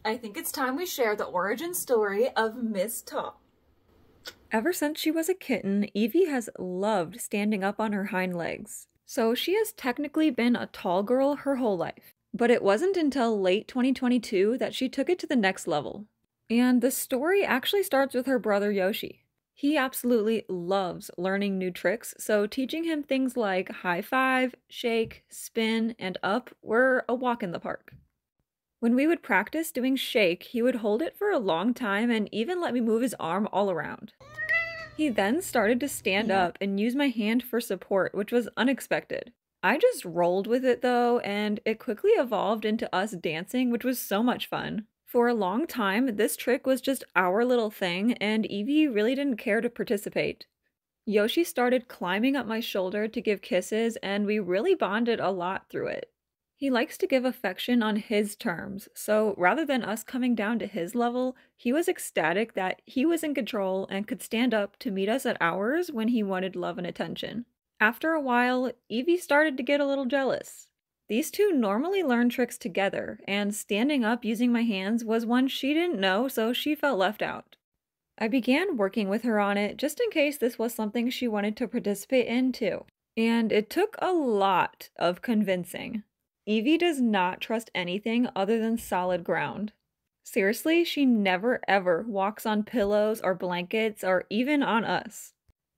I think it's time we share the origin story of Miss Tall. Ever since she was a kitten, Evie has loved standing up on her hind legs. So she has technically been a tall girl her whole life. But it wasn't until late 2022 that she took it to the next level. And the story actually starts with her brother Yoshi. He absolutely loves learning new tricks, so teaching him things like high five, shake, spin, and up were a walk in the park. When we would practice doing shake, he would hold it for a long time and even let me move his arm all around. He then started to stand up and use my hand for support, which was unexpected. I just rolled with it though, and it quickly evolved into us dancing, which was so much fun. For a long time, this trick was just our little thing, and Evie really didn't care to participate. Yoshi started climbing up my shoulder to give kisses, and we really bonded a lot through it. He likes to give affection on his terms, so rather than us coming down to his level, he was ecstatic that he was in control and could stand up to meet us at ours when he wanted love and attention. After a while, Evie started to get a little jealous. These two normally learn tricks together, and standing up using my hands was one she didn't know, so she felt left out. I began working with her on it just in case this was something she wanted to participate in too. And it took a lot of convincing. Evie does not trust anything other than solid ground. Seriously, she never ever walks on pillows or blankets or even on us.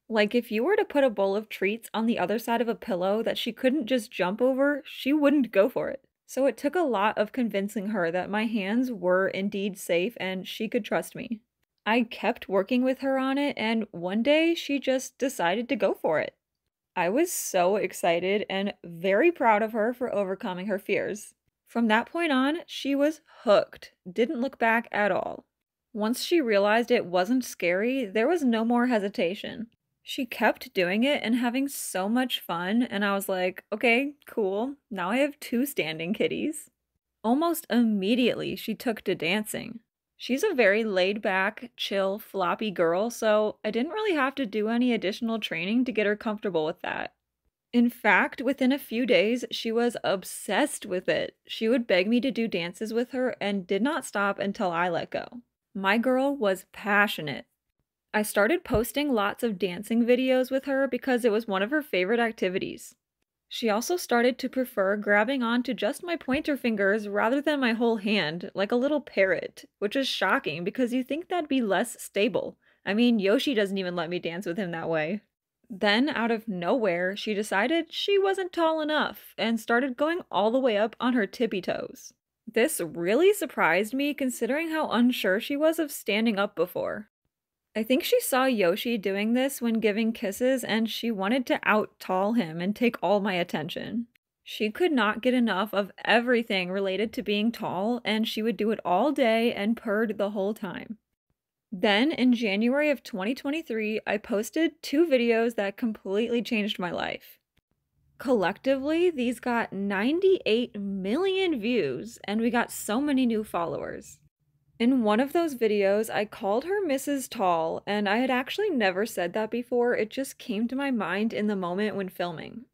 Like, if you were to put a bowl of treats on the other side of a pillow that she couldn't just jump over, she wouldn't go for it. So it took a lot of convincing her that my hands were indeed safe and she could trust me. I kept working with her on it, and one day she just decided to go for it. I was so excited and very proud of her for overcoming her fears. From that point on, she was hooked, didn't look back at all. Once she realized it wasn't scary, there was no more hesitation. She kept doing it and having so much fun, and I was like, okay, cool, now I have 2 standing kitties. Almost immediately, she took to dancing. She's a very laid-back, chill, floppy girl, so I didn't really have to do any additional training to get her comfortable with that. In fact, within a few days, she was obsessed with it. She would beg me to do dances with her and did not stop until I let go. My girl was passionate. I started posting lots of dancing videos with her because it was one of her favorite activities. She also started to prefer grabbing onto just my pointer fingers rather than my whole hand, like a little parrot, which is shocking because you think that'd be less stable. I mean, Yoshi doesn't even let me dance with him that way. Then, out of nowhere, she decided she wasn't tall enough and started going all the way up on her tippy toes. This really surprised me considering how unsure she was of standing up before. I think she saw Yoshi doing this when giving kisses and she wanted to out-tall him and take all my attention. She could not get enough of everything related to being tall, and she would do it all day and purred the whole time. Then, in January of 2023, I posted 2 videos that completely changed my life. Collectively, these got 98 million views, and we got so many new followers. In one of those videos, I called her Mrs. Tall, and I had actually never said that before. It just came to my mind in the moment when filming.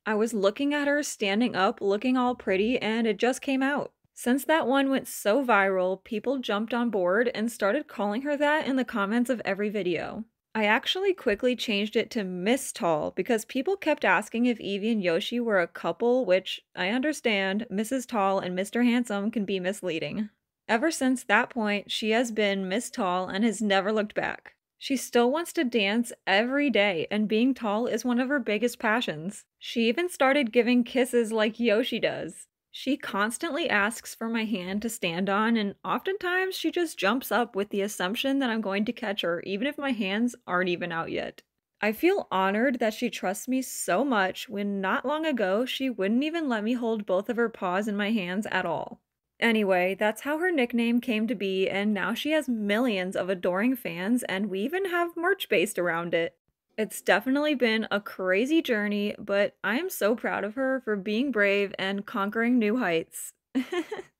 I was looking at her standing up, looking all pretty, and it just came out. Since that one went so viral, people jumped on board and started calling her that in the comments of every video. I actually quickly changed it to Miss Tall because people kept asking if Evie and Yoshi were a couple, which I understand. Mrs. Tall and Mr. Handsome can be misleading. Ever since that point, she has been Miss Tall and has never looked back. She still wants to dance every day, and being tall is one of her biggest passions. She even started giving kisses like Yoshi does. She constantly asks for my hand to stand on, and oftentimes she just jumps up with the assumption that I'm going to catch her, even if my hands aren't even out yet. I feel honored that she trusts me so much when not long ago she wouldn't even let me hold both of her paws in my hands at all. Anyway, that's how her nickname came to be, and now she has millions of adoring fans, and we even have merch based around it. It's definitely been a crazy journey, but I am so proud of her for being brave and conquering new heights.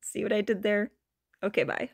See what I did there? Okay, bye.